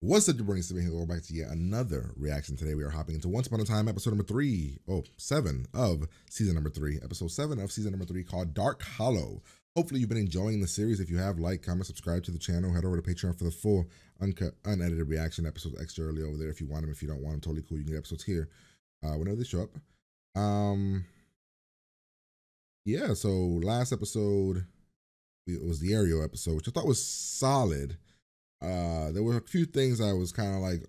What's up, Jabroni? Steven here. We're back to yet another reaction. Today we are hopping into Once Upon a Time, episode number 7 of season number 3. Episode 7 of season number 3 called Dark Hollow. Hopefully you've been enjoying the series. If you have, like, comment, subscribe to the channel. Head over to Patreon for the full, uncut, unedited reaction episodes extra early over there if you want them. If you don't want them, totally cool. You can get episodes here whenever they show up. Yeah, so last episode, it was the Ariel episode, which I thought was solid. There were a few things I was kind of like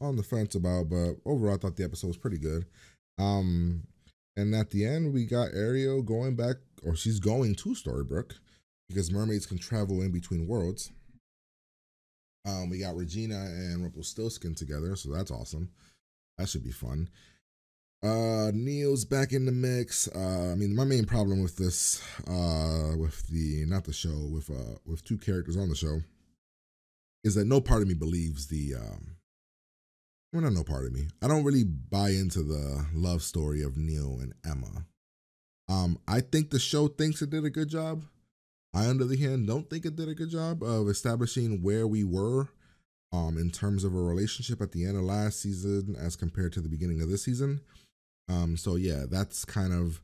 on the fence about, but overall I thought the episode was pretty good. And at the end we got Ariel going back, or she's going to Storybrooke because mermaids can travel in between worlds. We got Regina and Rumpelstiltskin together, so that's awesome. That should be fun. Neil's back in the mix. I mean, my main problem with this, with two characters on the show, is that no part of me believes well, not no part of me. I don't really buy into the love story of Neil and Emma. I think the show thinks it did a good job. I, on the other hand, don't think it did a good job of establishing where we were in terms of a relationship at the end of last season as compared to the beginning of this season. So yeah, that's kind of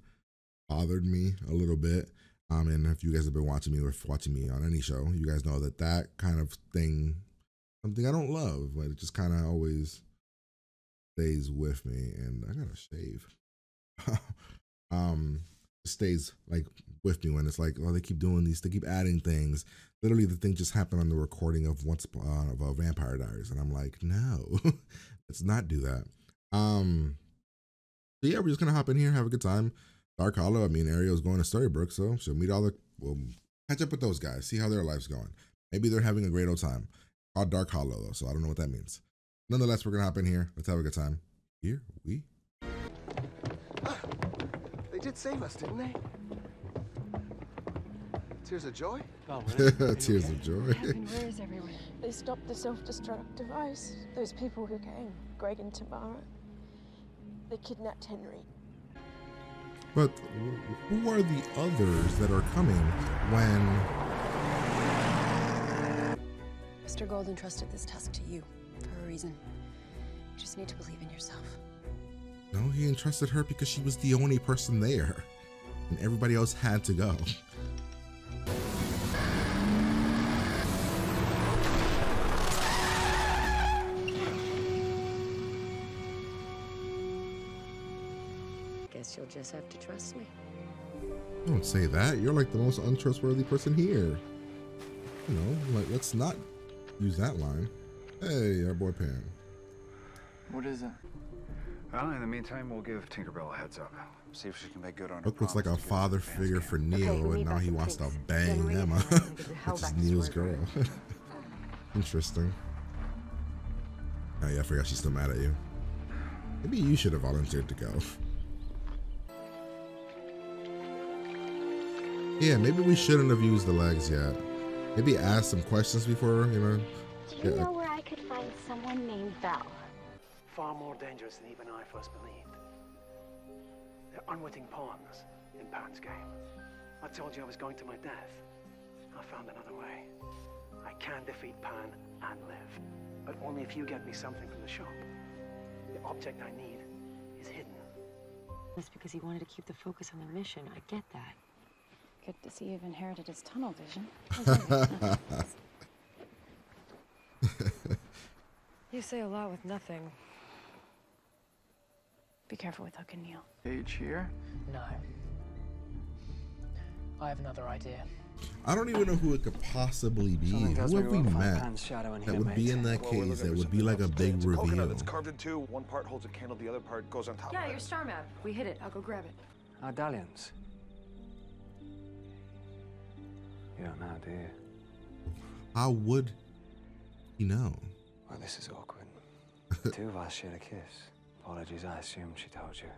bothered me a little bit. And if you guys have been watching me on any show, you guys know that that kind of thing, something I don't love, but it just kind of always stays with me. And I gotta shave. It stays like with me when it's like, oh, they keep doing these, they keep adding things. Literally, the thing just happened on the recording of Vampire Diaries, and I'm like, no, let's not do that. So yeah, we're just gonna hop in here, have a good time. Dark Hollow, I mean, Ariel's going to Storybrooke, so she'll meet we'll catch up with those guys, see how their life's going. Maybe they're having a great old time. Called Dark Hollow, though, so I don't know what that means. Nonetheless, we're going to hop in here. Let's have a good time. Here we... They did save us, didn't they? Tears of joy? Oh, really? Tears of joy. Mirrors everywhere. They stopped the self-destruct device. Those people who came, Greg and Tamara, they kidnapped Henry. But who are the others that are coming when... Mr. Gold entrusted this task to you for a reason. You just need to believe in yourself. No, he entrusted her because she was the only person there, and everybody else had to go. Guess you'll just have to trust me. Don't say that. You're like the most untrustworthy person here. You know, like, let's not use that line. Hey, our boy Pan. What is it? Well, in the meantime, we'll give Tinkerbell a heads up. See if she can make good on her Hook looks like a promise to father get to the figure dance for camp. Neil, and now he wants to bang Emma, which is Neil's girl. Interesting. Oh yeah, I forgot she's still mad at you. Maybe you should have volunteered to go. Yeah, maybe we shouldn't have used the legs yet. Maybe ask some questions before, you know. Do you know where I could find someone named Val? Far more dangerous than even I first believed. They're unwitting pawns in Pan's game. I told you I was going to my death. I found another way. I can defeat Pan and live, but only if you get me something from the shop. The object I need is hidden. That's because he wanted to keep the focus on the mission. I get that. Good to see you've inherited his tunnel vision. You say a lot with nothing. Be careful with Hook and Neil. Age here? No. I have another idea. I don't even know who it could possibly be. Who have we met that would be in that case? That would be like a big reveal. It's carved in two. One part holds a candle, the other part goes on top. Yeah, of your it. star map. We hit it. I'll go grab it. Our dalliance. You don't know, do you? How would he know? Well, this is awkward. Two of us shared a kiss. Apologies, I assumed she told you.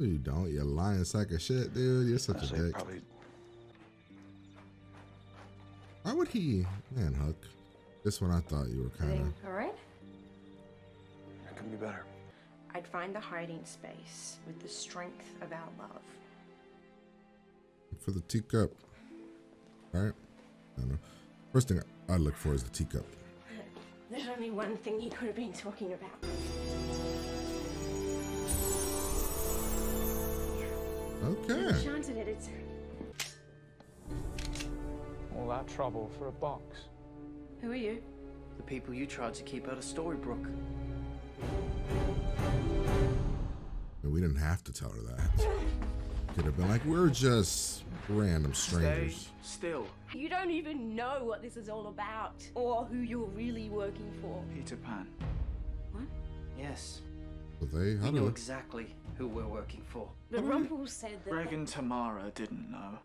You don't. You lying sack of shit, dude. You're such a dick. Probably. Why would he? Man, Hook. This one I thought you were kind of... All right? It can be better. I'd find the hiding space with the strength of our love. For the teacup. Right? I don't know. First thing I look for is the teacup. There's only one thing he could have been talking about. Okay. Enchanted it. It's All that trouble for a box. Who are you? The people you tried to keep out of Storybrooke. We didn't have to tell her that. Could have been like, we're just random strangers. Stay still. You don't even know what this is all about, or who you're really working for. Peter Pan. What? Yes. But they, how We do know they? exactly who we're working for. But Rumpel said that. Greg and Tamara didn't know.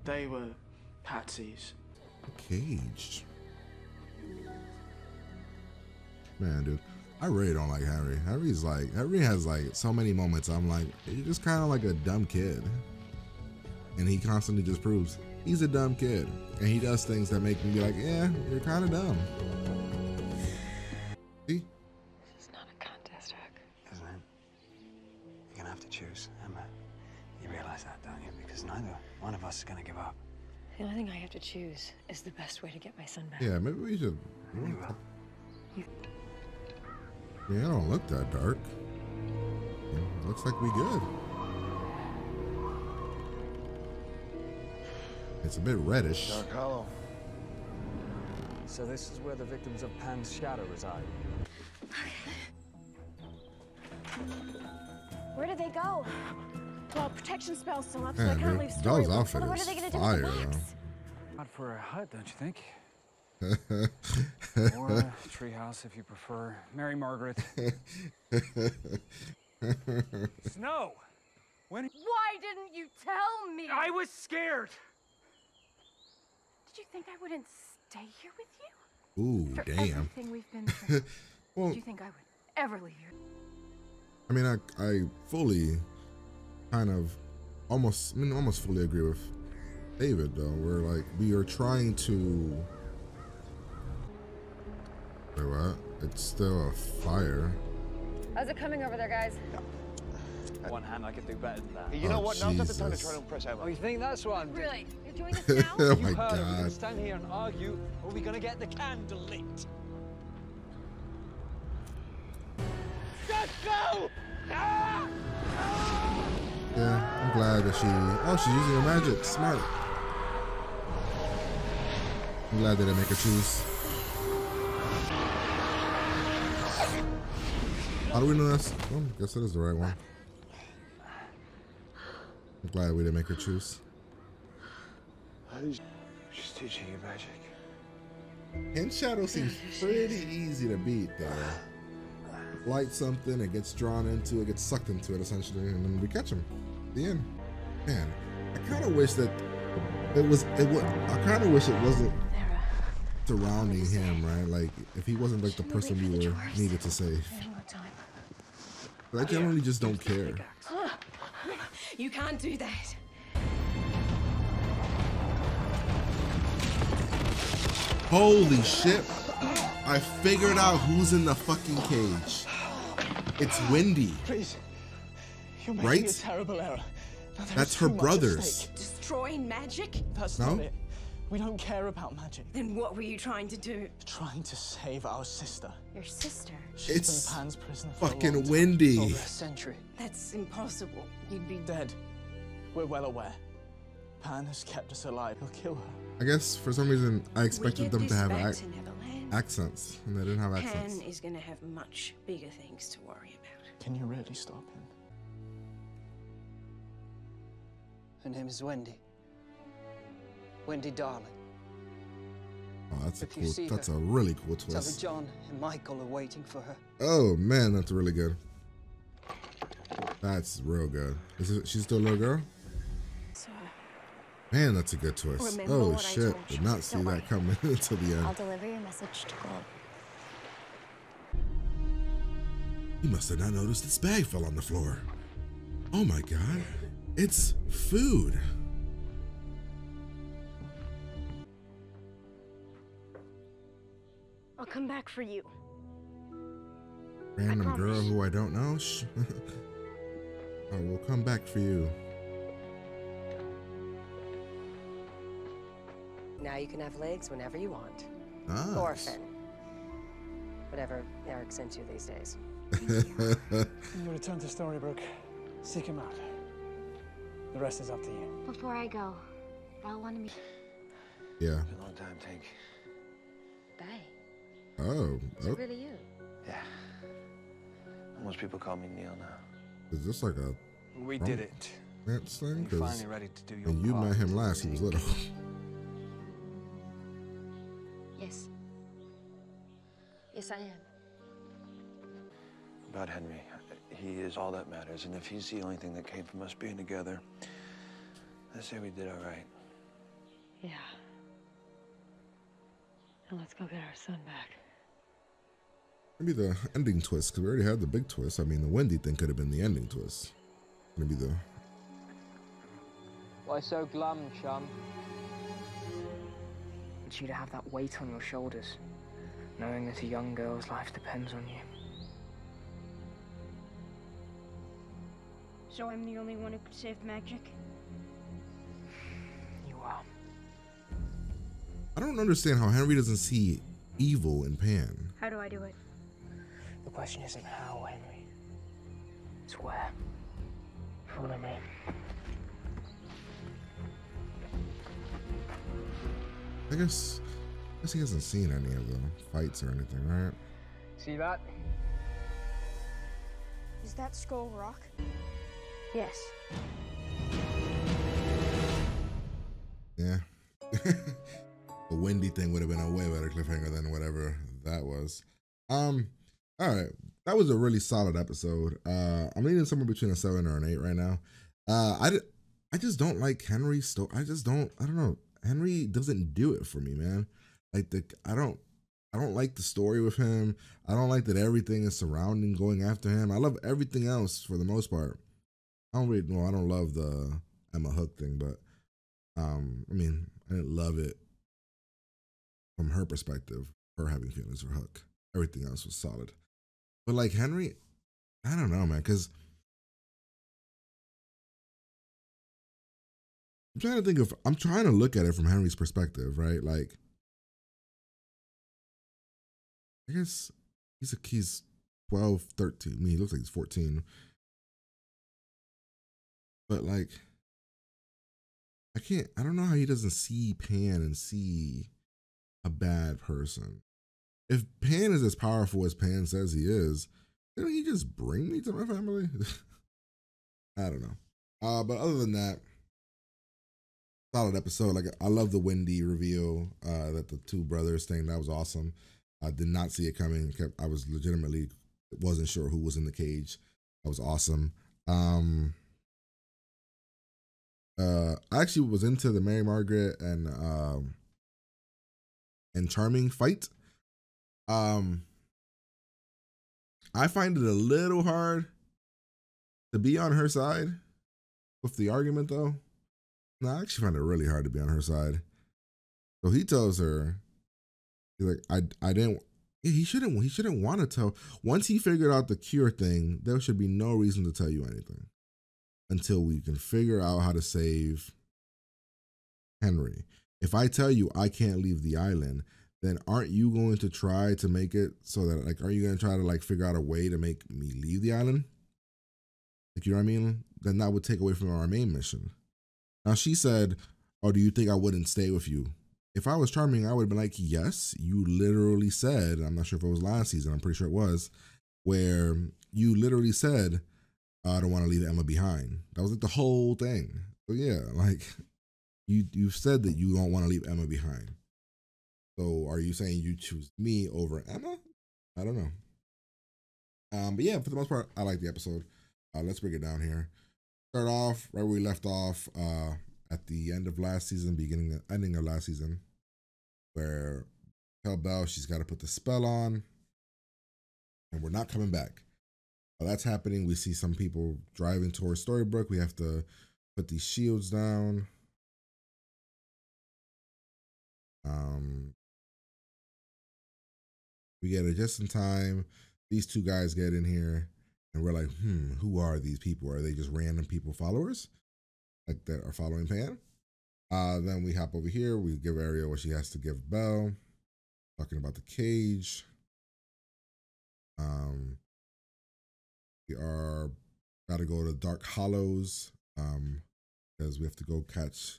They were patsies. Caged. Man, dude, I really don't like Henry. Henry has like so many moments. I'm like, he's just kind of like a dumb kid, and he constantly just proves he's a dumb kid, and he does things that make me be like, yeah, you're kind of dumb. See? This is not a contest, Huck. Isn't it? You're gonna have to choose, Emma. You realize that, don't you? Because neither one of us is gonna give up. The only thing I have to choose is the best way to get my son back. Yeah, maybe we should. You will. Yeah, I don't look that dark. Looks like we good. It's a bit reddish. Dark Hollow. So this is where the victims of Pan's shadow reside. Where did they go? Well, protection spell's still up, so Man, I can't dude, leave Doll's Storybrooke. outfit What is are they gonna do fire, with the box? Not for a hut, don't you think? though. Or a treehouse, if you prefer. Mary Margaret. Snow! When? Why didn't you tell me? I was scared! Did you think I wouldn't stay here with you? Ooh, For damn. everything we've been through. Well, Did you think I would ever leave you? I mean, I fully kind of almost fully agree with David though. We're like, we are trying to. Wait, what? It's still a fire. How's it coming over there, guys? One hand, I could do better than that. Hey, you know Oh, what? Now's not the time to Jesus. try to impress Emma. Oh, you think that's what I'm doing? Really? You're doing this now? Oh You my heard her. We're gonna god. stand here and argue, or are we gonna get the candle lit? Just go! Ah! Yeah, I'm glad that she's using her magic. Smart. I'm glad they didn't make her choose. How do we know this? Well, I guess it is the right one. I'm glad we didn't make her choose. She's teaching you magic. Hand Shadow seems pretty easy to beat though. Light something, it gets drawn into it, gets sucked into it essentially, and then we catch him. The end. Man, I kind of wish that I kind of wish it wasn't surrounding him, right? Like if he wasn't like the person we were needed to save. But I generally just don't care. You can't do that. Holy shit. I figured out who's in the fucking cage. It's Wendy. Please. You're making Right? a terrible error. Now, there That's is her too much at brothers. stake. Destroy magic? That's No? not it. We don't care about magic. Then what were you trying to do? Trying to save our sister. Your sister? She's It's been Pan's prisoner for a fucking long time. Wendy. Over a century. That's impossible. You'd be dead. We're well aware. Pan has kept us alive. He'll kill her. I guess for some reason I expected get them to this have back to Neverland. accents, and they didn't have accents. Pan is going to have much bigger things to worry about. Can you really stop him? Her name is Wendy. Wendy Darling. Oh, that's a If you cool. see That's her, a really cool Tell her twist. John and Michael are waiting for her. Oh man, that's really good. That's real good. She's still a little girl? So, Man, that's a good twist. Remember Oh what I shit! told Did you. not see Don't that worry. coming until the I'll end. deliver your message to Gold. He must have not noticed his bag fell on the floor. Oh my god, it's food. I'll come back for you. Random girl who I don't know. I will come back for you. Now you can have legs whenever you want. Nice. Orphan. Whatever Eric sent you these days. You return to Storybrooke. Seek him out. The rest is up to you. Before I go, Val wanted me. Yeah. Been a long time, Tink. Bae. Oh. Is it really you? Yeah. Most people call me Neil now. Is this like a We did it. romance thing? You're 'Cause finally ready to do your when you part. met him last, he was little. Yes. Yes, I am. About Henry, he is all that matters, and if he's the only thing that came from us being together, I say we did all right. Yeah. And let's go get our son back. Maybe the ending twist, because we already had the big twist. I mean, the Wendy thing could have been the ending twist. Gonna be the. Why so glum, chum? It's you to have that weight on your shoulders, knowing that a young girl's life depends on you. So I'm the only one who could save magic? You are. I don't understand how Henry doesn't see evil in Pan. How do I do it? The question isn't how, Henry. It's where. Follow me. I guess he hasn't seen any of the fights or anything, right? See that? Is that Skull Rock? Yes. Yeah. The Wendy thing would have been a way better cliffhanger than whatever that was. All right. That was a really solid episode. I'm leaning somewhere between a 7 or an 8 right now. I just don't like Henry's story. I don't know. Henry doesn't do it for me, man. Like I don't like the story with him. I don't like that everything is surrounding going after him. I love everything else for the most part. I don't love the Emma Hook thing, but I mean, I didn't love it from her perspective, her having feelings for Hook. Everything else was solid. But like Henry, I don't know, man, because I'm trying to look at it from Henry's perspective, right? Like, I guess he's 12, 13. I mean, he looks like he's 14. But like, I don't know how he doesn't see Pan and see a bad person. If Pan is as powerful as Pan says he is, didn't he just bring me to my family? I don't know. But other than that, solid episode. Like, I love the Wendy reveal, that the two brothers thing. That was awesome. I did not see it coming. I was legitimately wasn't sure who was in the cage. That was awesome. I actually was into the Mary Margaret and Charming fight. I find it a little hard to be on her side with the argument, though. No, I actually find it really hard to be on her side. So he tells her, he's like, he shouldn't want to tell. Once he figured out the cure thing, there should be no reason to tell you anything until we can figure out how to save Henry. If I tell you I can't leave the island, then aren't you going to try to make it so that, like, are you going to try to, like, figure out a way to make me leave the island? Like, you know what I mean? Then that would take away from our main mission. Now, she said, oh, do you think I wouldn't stay with you? If I was Charming, I would have been like, yes, you literally said, I'm not sure if it was last season, I'm pretty sure it was, where you literally said, I don't want to leave Emma behind. That was like the whole thing. So yeah, like, you've said that you don't want to leave Emma behind. So are you saying you choose me over Emma? I don't know. But yeah, for the most part, I like the episode. Let's break it down here. Start off right where we left off, at the end of last season, ending of last season, where tell Belle she's got to put the spell on, and we're not coming back. While that's happening, we see some people driving towards Storybrooke. We have to put these shields down. We get it just in time. These two guys get in here, and we're like, who are these people? Are they just random people followers, like, that are following Pan? Then we hop over here. We give Ariel what she has to give Belle, talking about the cage. We are got to go to Dark Hollows because we have to go catch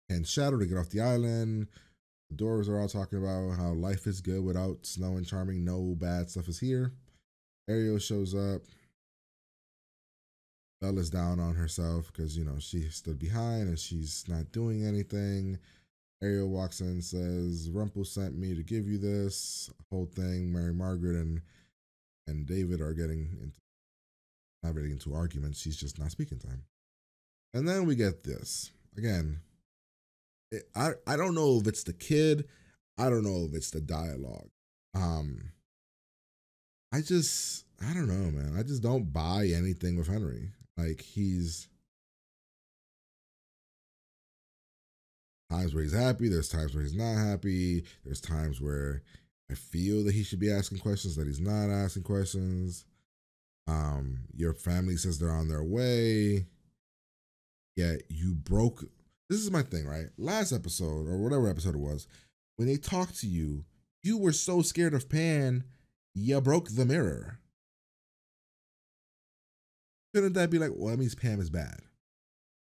Pan's Shadow to get off the island. The Doors are all talking about how life is good without Snow and Charming. No bad stuff is here. Ariel shows up. Bella's down on herself because, you know, she stood behind and she's not doing anything. Ariel walks in and says, Rumpel sent me to give you this whole thing. Mary Margaret and David are not getting into arguments. She's just not speaking to him. And then we get this. Again, I don't know if it's the kid. I don't know if it's the dialogue. I don't know, man. I just don't buy anything with Henry. Like, he's times where he's happy. There's times where he's not happy. There's times where I feel that he should be asking questions, that he's not asking questions. Your family says they're on their way. Yet you broke. This is my thing, right? Last episode, or whatever episode it was, when they talked to you, you were so scared of Pan, you broke the mirror. Couldn't that be like, well, that means Pam is bad?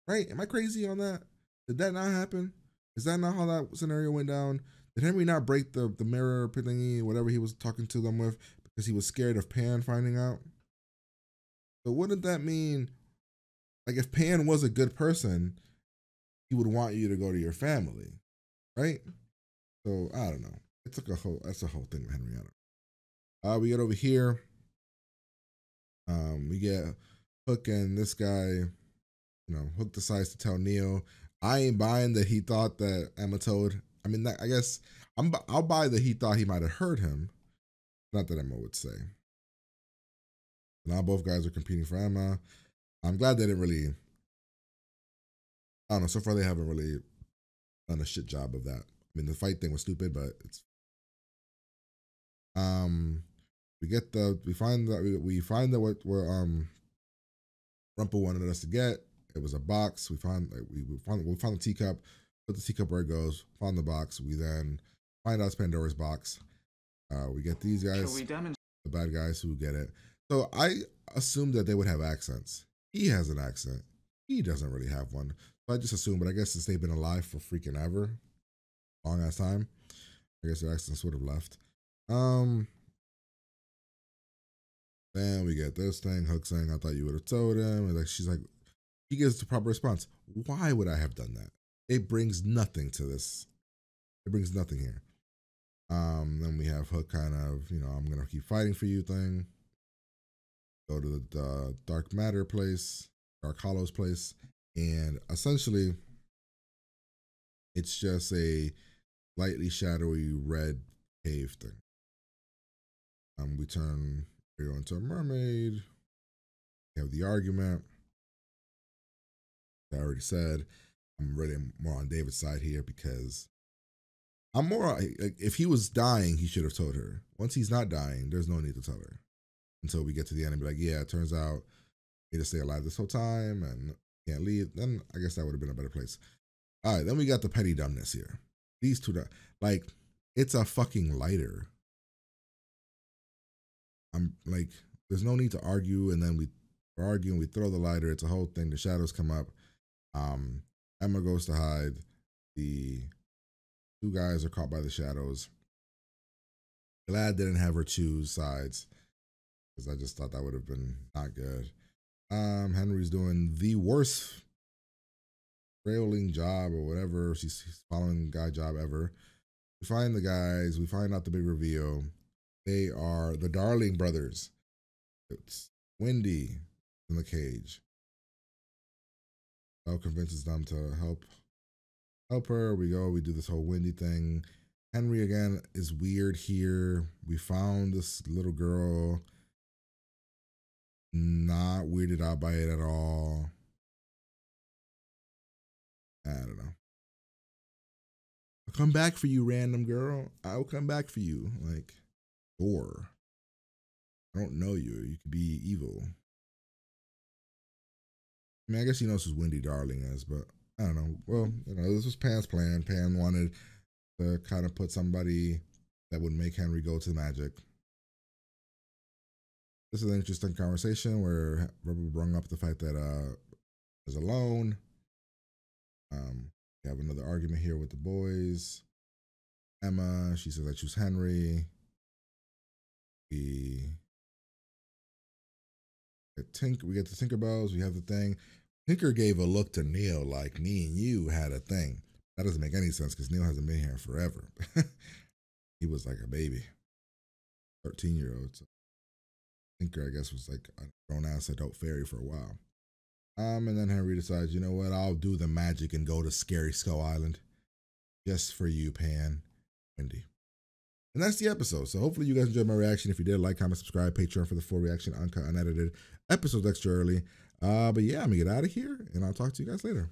Right? Am I crazy on that? Did that not happen? Is that not how that scenario went down? Did Henry not break the mirror thingy, whatever he was talking to them with, because he was scared of Pan finding out? So wouldn't that mean, like, if Pan was a good person, he would want you to go to your family, right? So I don't know. It's like that's a whole thing with Henrietta. We get over here. We get Hook and this guy, you know, Hook decides to tell Neil. I ain't buying that he thought that Emma told. I mean, I guess I'll buy that he thought he might have heard him. Not that Emma would say. Now both guys are competing for Emma. I'm glad they didn't really. I don't know. So far, they haven't really done a shit job of that. I mean, the fight thing was stupid, but it's. We find that what Rumpel wanted us to get. It was a box. We found the teacup. Put the teacup where it goes. Found the box. We then find out it's Pandora's box. We get these guys, the bad guys who get it. So I assumed that they would have accents. He has an accent. He doesn't really have one. So I just assumed, but I guess since they've been alive for freaking ever, long ass time, I guess their accents would have left. Then we get this thing, Hook saying, I thought you would have told him. And like she's like, he gives the proper response. Why would I have done that? It brings nothing to this. It brings nothing here. Then we have Hook kind of, you know, I'm gonna keep fighting for you thing. Go to the Dark Matter place, Dark Hollows place, and essentially it's just a lightly shadowy red cave thing. We turn Hero into a mermaid. We have the argument. I already said I'm really more on David's side here because I'm more like, if he was dying, he should have told her. Once he's not dying, there's no need to tell her until we get to the end and be like, yeah, it turns out he had to stay alive this whole time and can't leave. Then I guess that would have been a better place. All right, then we got the petty dumbness here. These two, like, it's a fucking lighter. I'm like, there's no need to argue, and then we're arguing, we throw the lighter, it's a whole thing, the shadows come up. Emma goes to hide. The two guys are caught by the shadows. Glad didn't have her choose sides, because I just thought that would have been not good. Henry's doing the worst railing job or whatever, she's following the guy job ever. We find the guys, we find out the big reveal. They are the Darling brothers. It's Wendy in the cage. Belle convinces them to help her. We do this whole Wendy thing. Henry again is weird here. We found this little girl, not weirded out by it at all. I don't know. I'll come back for you, random girl. I'll come back for you. Like, or I don't know you. You could be evil. I mean, I guess he knows who Wendy Darling is, but I don't know. Well, you know, this was Pan's plan. Pan wanted to kind of put somebody that would make Henry go to magic. This is an interesting conversation where Rebel brought up the fact that is alone. We have another argument here with the boys. Emma, she says I choose Henry. We get the Tinkerbells. We have the thing. Tinker gave a look to Neil like me and you had a thing. That doesn't make any sense because Neil hasn't been here forever. He was like a baby, 13-year-old. So Tinker, I guess, was like a grown-ass adult fairy for a while. And then Henry decides, you know what, I'll do the magic and go to Scary Skull Island. Just for you, Pan, Wendy. And that's the episode. So hopefully you guys enjoyed my reaction. If you did, like, comment, subscribe, Patreon for the full reaction, uncut, unedited, episodes extra early. But yeah, I'm gonna get out of here and I'll talk to you guys later.